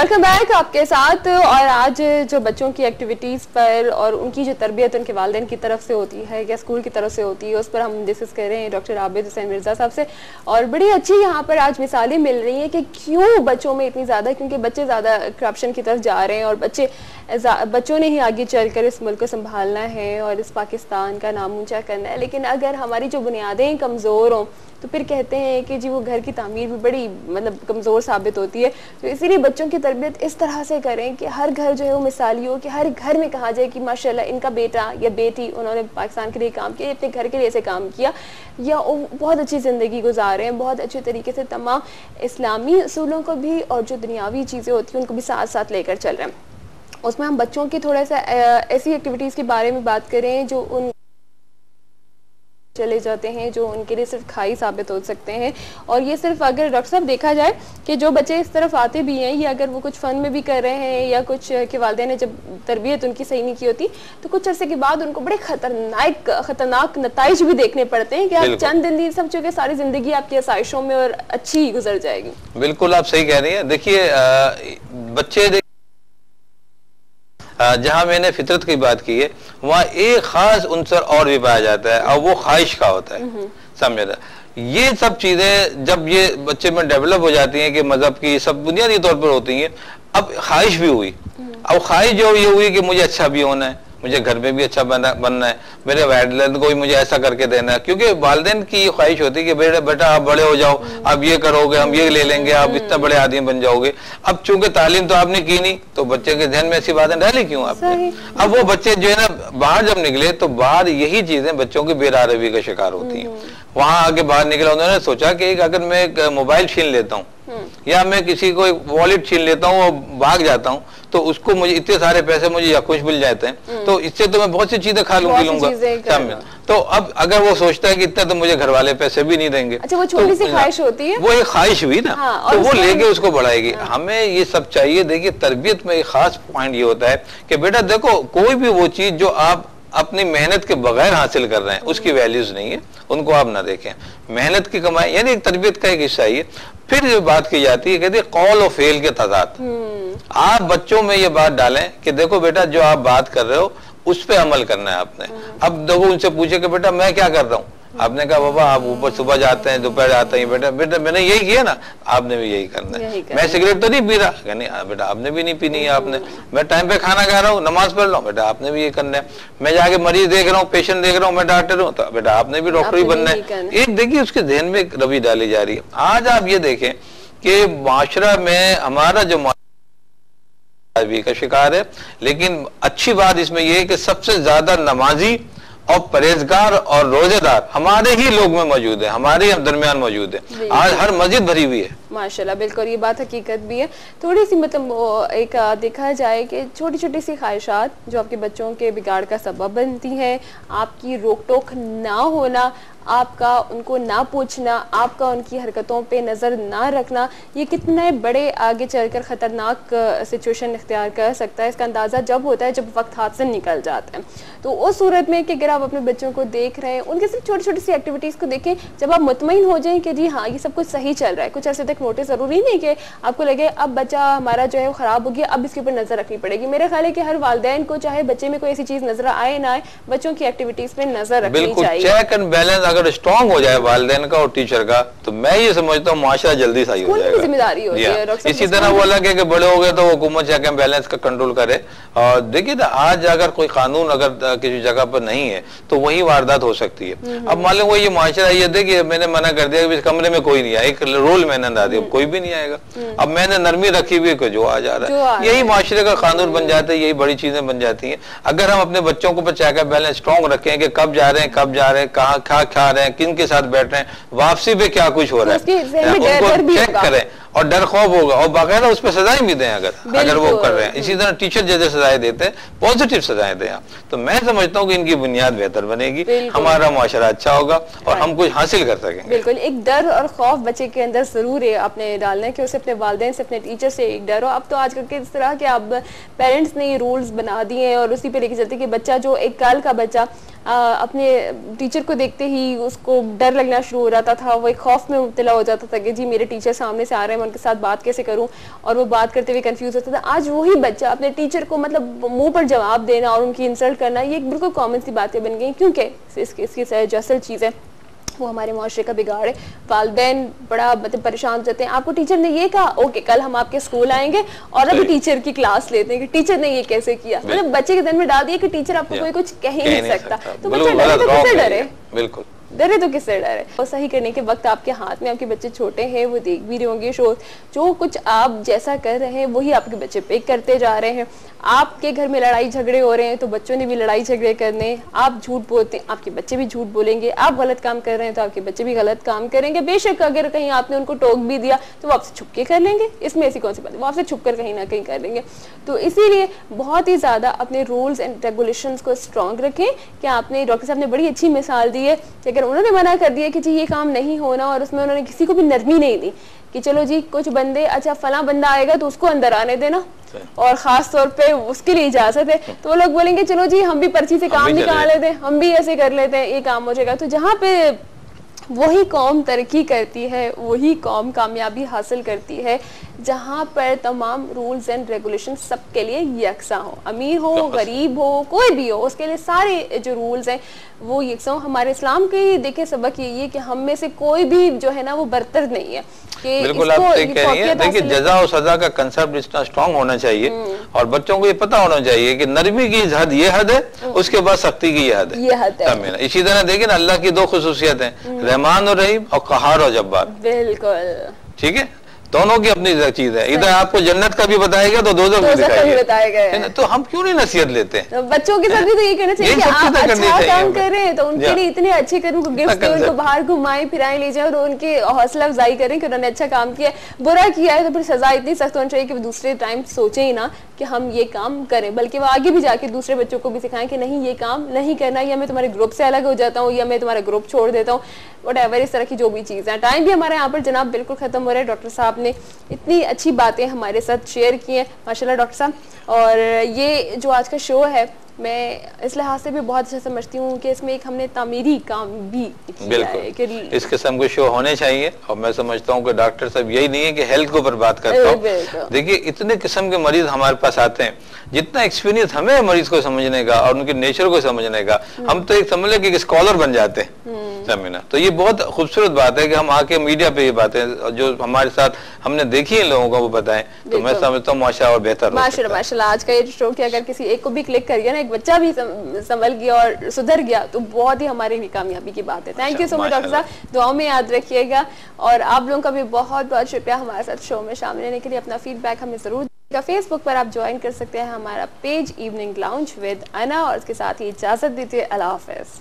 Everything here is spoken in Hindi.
वेलकम बैक आपके साथ। और आज जो बच्चों की एक्टिविटीज़ पर और उनकी जो तरबियत उनके वालिदैन की तरफ से होती है या स्कूल की तरफ से होती है, उस पर हम डिस्कस कर रहे हैं डॉक्टर आबिद हुसैन मिर्ज़ा साहब से। और बड़ी अच्छी यहाँ पर आज मिसालें मिल रही हैं कि क्यों बच्चों में इतनी ज़्यादा, क्योंकि बच्चे ज़्यादा करप्शन की तरफ जा रहे हैं और बच्चों ने ही आगे चलकर इस मुल्क को संभालना है और इस पाकिस्तान का नाम ऊँचा करना है। लेकिन अगर हमारी जो बुनियादें कमज़ोर हों तो फिर कहते हैं कि जी वो घर की तामीर भी बड़ी कमज़ोर साबित होती है। तो इसीलिए बच्चों की तरबियत इस तरह से करें कि हर घर जो है वो मिसाली हो, कि हर घर में कहा जाए कि माशाल्लाह इनका बेटा या बेटी उन्होंने पाकिस्तान के लिए काम किया, अपने घर के लिए ऐसे काम किया, या वो बहुत अच्छी ज़िंदगी गुजार रहे हैं, बहुत अच्छे तरीके से तमाम इस्लामी असूलों को भी और जो दुनियावी चीज़ें होती हैं उनको भी साथ साथ लेकर चल रहे हैं। उसमें हम बच्चों की थोड़ा सा ऐसी एक्टिविटीज़ के बारे में बात करें जो उन चले जाते हैं, जो उनके लिए सिर्फ खाई साबित हो सकते हैं। और ये सिर्फ अगर डॉक्टर साहब देखा जाए कि जो बच्चे इस तरफ आते भी हैं, या अगर वो कुछ फन में भी कर रहे हैं या कुछ के वालिदैन ने जब तरबियत उनकी सही नहीं की होती तो कुछ अरसे के बाद उनको बड़े खतरनाक नताइज भी देखने पड़ते हैं कि आप चंद दिन नहीं समझो कि सारी जिंदगी आपकी आसाइशों में और अच्छी गुजर जाएगी। बिल्कुल आप सही कह रही है। देखिए बच्चे जहां मैंने फितरत की बात की है वहां एक खास उनसर और भी पाया जाता है और वो ख्वाहिश का होता है। समझे ना, ये सब चीजें जब ये बच्चे में डेवलप हो जाती हैं कि मजहब की सब बुनियादी तौर पर होती हैं। अब ख्वाहिश भी हुई, अब ख्वाहिश जो ये हुई कि मुझे अच्छा भी होना है, मुझे घर में भी अच्छा बनना है, मेरे वालिदैन को भी मुझे ऐसा करके देना है। क्योंकि वालिदैन की ख्वाहिश होती है कि बेटा आप बड़े हो जाओ, आप ये करोगे, हम ये ले लेंगे, आप इतना बड़े आदमी बन जाओगे। अब चूंकि तालीम तो आपने की नहीं तो बच्चे के ध्यान में ऐसी बातें डाली क्यों आपने। अब वो बच्चे जो है ना बाहर जब निकले तो बाहर यही चीजें बच्चों की बेरारवी का शिकार होती हैं। वहां आगे बाहर निकला उन्होंने सोचा कि अगर मैं एक मोबाइल छीन लेता हूँ या मैं किसी को एक वॉलेट छीन लेता हूँ और भाग जाता हूँ तो उसको मुझे इतने सारे पैसे मुझे या कुछ मिल जाते हैं तो इससे तो मैं बहुत सी चीजें खा लूंगा। तो अब अगर वो सोचता है कि इतना तो मुझे घर वाले पैसे भी नहीं देंगे। अच्छा, वो छोटी सी ख्वाहिश होती है, वो एक ख्वाहिश हुई ना। हाँ, तो वो लेके उसको बढ़ाएगी। हमें ये सब चाहिए। देखिए तरबियत में एक खास पॉइंट ये होता है कि बेटा देखो कोई भी वो चीज जो आप अपनी मेहनत के बगैर हासिल कर रहे हैं उसकी वैल्यूज नहीं है, उनको आप ना देखें। मेहनत की कमाई यानी एक तरबियत का एक हिस्सा ही है। फिर जो बात की जाती है कहते हैं कौल और फेल के तजाद। आप बच्चों में ये बात डालें कि देखो बेटा जो आप बात कर रहे हो उस पे अमल करना है आपने। अब देखो उनसे पूछे कि बेटा मैं क्या कर रहा हूँ, आपने कहा बाबा आप ऊपर सुबह जाते हैं दोपहर आते हैं, बेटा मैंने यही किया ना, आपने भी यही करना है। मैं सिगरेट तो नहीं पी रहा, नहीं बेटा आपने भी नहीं पीनी है आपने। मैं टाइम पे खाना खा रहा हूँ, नमाज पढ़ रहा हूँ, बेटा आपने भी ये करना है। मैं जाके मरीज देख रहा हूँ, पेशेंट देख रहा हूँ, मैं डॉक्टर हूँ, तो बेटा आपने भी डॉक्टर ही बनना है। एक देखिए उसके ध्यान में एक रवि डाली जा रही है। आज आप ये देखें कि माशरा में हमारा जो का शिकार है, लेकिन अच्छी बात इसमें यह है कि सबसे ज्यादा नमाजी और परहेजगार और रोजेदार हमारे ही लोग में मौजूद है, हमारे दरमियान मौजूद है। आज हर मस्जिद भरी हुई है माशाल्लाह। बिल्कुल ये बात हकीकत भी है। थोड़ी सी एक देखा जाए कि छोटी छोटी सी ख्वाहिशात जो आपके बच्चों के बिगाड़ का सबब बनती हैं, आपकी रोक टोक ना होना, आपका उनको ना पूछना, आपका उनकी हरकतों पे नज़र ना रखना, ये कितने बड़े आगे चलकर ख़तरनाक सिचुएशन इख्तियार कर सकता है। इसका अंदाज़ा जब होता है जब वक्त हाथ से निकल जाता है। तो उस सूरत में कि अगर आप अपने बच्चों को देख रहे हैं, उनके सिर्फ छोटी छोटी सी एक्टिविटीज़ को देखें, जब आप मुतमईन हो जाएं कि जी हाँ ये सब कुछ सही चल रहा है, कुछ अर्से तक नोटिस ज़रूरी नहीं कि आपको लगे अब बच्चा हमारा जो है वो ख़राब हो गया, अब इसके ऊपर नज़र रखनी पड़ेगी। मेरा ख्याल है कि हर वालिदैन को चाहे बच्चे में कोई ऐसी चीज़ नजर आए ना आए, बच्चों की एक्टिविटीज़ पे नज़र रखनी चाहिए। चेक एंड बैलेंस अगर स्ट्रॉन्ग हो जाए वालिदैन का और टीचर का तो मैं ये समझता हूँ माशरा जल्दी सही हो जाएगा। जिम्मेदारी होती है। इसी तरह वो अलग है कि बड़े हो गए तो हुकूमत चेक एंड बैलेंस का कंट्रोल करे। और देखिए ना आज अगर कोई कानून अगर किसी जगह पर नहीं है तो वही वारदात हो सकती है। अब मान लो वो ये माशरा ये देखिए मैंने मना कर दिया कि इस कमरे में कोई नहीं आए, एक रूल मैंने अंदा दिया कोई भी नहीं आएगा। अब मैंने नरमी रखी हुई है जो आ जा रहा है, यही माशरे का कानून बन जाता है, यही बड़ी चीजें बन जाती हैं। अगर हम अपने बच्चों को चेक एंड बैलेंस स्ट्रॉन्ग रखें कि कब जा रहे हैं कहाँ क्या खा रहे हैं, किन के साथ बैठ रहे हैं, वापसी पे क्या कुछ हो रहा है, उनको चेक करें और डर खौफ होगा और बाकायदा उस पर सजाएं भी दें अगर वो कर रहे हैं। इसी तरह टीचर जैसे सजाएं देते हैं, पॉजिटिव सजाएं दें आप, तो मैं समझता हूँ कि इनकी बुनियाद बेहतर बनेगी, हमारा माशरा अच्छा होगा और हम कुछ हासिल कर सकेंगे। बिल्कुल एक डर और खौफ बच्चे के अंदर जरूर है आपने डालना है कि उसे अपने वालिदैन से अपने टीचर से एक डर हो। अब तो आजकल के इस तरह के अब पेरेंट्स ने ये रूल्स बना दिए हैं और उसी पे लेके चलते कि बच्चा जो एक कल का बच्चा अपने टीचर को देखते ही उसको डर लगना शुरू हो जाता था, वो एक खौफ में मुब्तला हो जाता था कि जी मेरे टीचर सामने से आ रहे हैं, मैं उनके साथ बात कैसे करूं, और वो बात करते हुए कंफ्यूज होता था। आज वही बच्चा अपने टीचर को मतलब मुंह पर जवाब देना और उनकी इंसल्ट करना, ये एक बिल्कुल कॉमन सी बातें बन गई, क्योंकि इसकी जो असल चीज़ है वो हमारे माशरे का बिगाड़ है। वालिदैन बड़ा मतलब परेशान हो जाते हैं, आपको टीचर ने ये कहा, ओके कल हम आपके स्कूल आएंगे और अभी टीचर की क्लास लेते हैं कि टीचर ने ये कैसे किया, मतलब बच्चे के दिन में डाल दिया कि टीचर आपको कोई कुछ कह ही नहीं सकता। तो बच्चा डरे तो किससे डरे, बिल्कुल डरे तो किससे डरे। और सही करने के वक्त आपके हाथ में, आपके बच्चे छोटे हैं, वो देख भी रहे होंगे शो, जो कुछ आप जैसा कर रहे हैं वही आपके बच्चे पे करते जा रहे हैं। आपके घर में लड़ाई झगड़े हो रहे हैं तो बच्चों ने भी लड़ाई झगड़े करने, आप झूठ बोलते हैं आपके बच्चे भी झूठ बोलेंगे, आप गलत काम कर रहे हैं तो आपके बच्चे भी गलत काम करेंगे। बेशक अगर कहीं आपने उनको टोक भी दिया तो वो आपसे छुप के कर लेंगे, इसमें ऐसी कौन सी बात है, वो आपसे छुप कर कहीं ना कहीं कर लेंगे। तो इसीलिए बहुत ही ज्यादा अपने रूल्स एंड रेगुलेशंस को स्ट्रॉन्ग रखें। कि आपने डॉक्टर साहब ने बड़ी अच्छी मिसाल दी है कि अगर उन्होंने मना कर दिया कि जी ये काम नहीं होना, और उसमें उन्होंने किसी को भी नरमी नहीं दी कि चलो जी कुछ बंदे, अच्छा फला बंदा आएगा तो उसको अंदर आने देना, और खास तौर पे उसके लिए इजाजत है, तो वो लोग बोलेंगे चलो जी हम भी पर्ची से काम निकाल लेते हैं, हम भी ऐसे कर लेते हैं, ये काम हो जाएगा। तो जहाँ पे वही कौम तरक्की करती है, वही कौम कामयाबी हासिल करती है जहाँ पर तमाम रूल्स एंड रेगुलेशन सबके लिए यकसा हो, अमीर हो गरीब हो कोई भी हो, उसके लिए सारे जो रूल्स हैं वो यकसा हो। हमारे इस्लाम के देखे सबक यही है कि हम में से कोई भी जो है ना वो बरतर नहीं है। बिल्कुल आप सही कह रही हैं। देखिए जजा और सजा का कंसेप्ट इतना स्ट्रांग होना चाहिए और बच्चों को ये पता होना चाहिए कि नरमी की हद ये हद है, उसके बाद सख्ती की ये हद है। इसी तरह देखिए ना अल्लाह की दो खुसूसियत है, रहमान और रहीम और कहार और जब्बार। बिल्कुल ठीक है, दोनों की अपनी चीज है। इधर आपको जन्नत का भी बताएगा तो दोज़ख भी दिखाएगा। तो हम क्यों नहीं नसीहत लेते हैं? तो बच्चों के साथ भी तो ये करना चाहिए कि आप अच्छा काम कर रहे हैं तो उनके लिए इतने अच्छे करूँ, गिफ्ट दें, उनको बाहर घुमाएं फिराएं ले जाए और उनकी हौसला अफजाई करें कि उन्होंने अच्छा काम किया। बुरा किया है तो फिर सजा इतनी सख्त होनी चाहिए कि दूसरे टाइम सोचे ही ना कि हम ये काम करें, बल्कि वो आगे भी जाके दूसरे बच्चों को भी सिखाएं कि नहीं ये काम नहीं करना, या मैं तुम्हारे ग्रुप से अलग हो जाता हूँ, या मैं तुम्हारा ग्रुप छोड़ देता हूँ, व्हाटएवर, इस तरह की जो भी चीज़ है। टाइम भी हमारे यहाँ पर जनाब बिल्कुल खत्म हो रहा है। डॉक्टर साहब ने इतनी अच्छी बातें हमारे साथ शेयर की हैं माशाल्लाह डॉक्टर साहब, और ये जो आज का शो है मैं इस लिहाज से भी बहुत अच्छा समझती हूँ कि इसमें एक हमने तामीरी काम भी किया है कि इस किस्म के शो होने चाहिए। और मैं समझता हूँ कि डॉक्टर साहब यही नहीं है कि हेल्थ के ऊपर बात करता हूँ। देखिए इतने किस्म के मरीज हमारे पास आते हैं, जितना एक्सपीरियंस हमें मरीज को समझने का और उनके नेचर को समझने का, हम तो एक समझ ले कि स्कॉलर बन जाते हैं समझना। तो ये बहुत खूबसूरत बात है कि हम आके मीडिया पे ये बातें जो हमारे साथ हमने देखी है लोगों को वो बताएं, तो मैं समझता हूँ माशाल्लाह और बेहतर माशाल्लाह। आज का ये शो कि अगर किसी एक को भी क्लिक करिए ना, एक बच्चा भी संभल गया और सुधर गया तो बहुत ही हमारे लिए कामयाबी की बात है। Thank you so much doctor साहब, दुआओं में याद रखिएगा। और आप लोगों का भी बहुत बहुत शुक्रिया हमारे साथ शो में शामिल होने के लिए। अपना फीडबैक हमें जरूर दीजिएगा। फेसबुक पर आप ज्वाइन कर सकते हैं हमारा पेज इवनिंग लाउंज विद अना, और इसके साथ ही इजाजत दीजिए। अल्लाह हाफिज।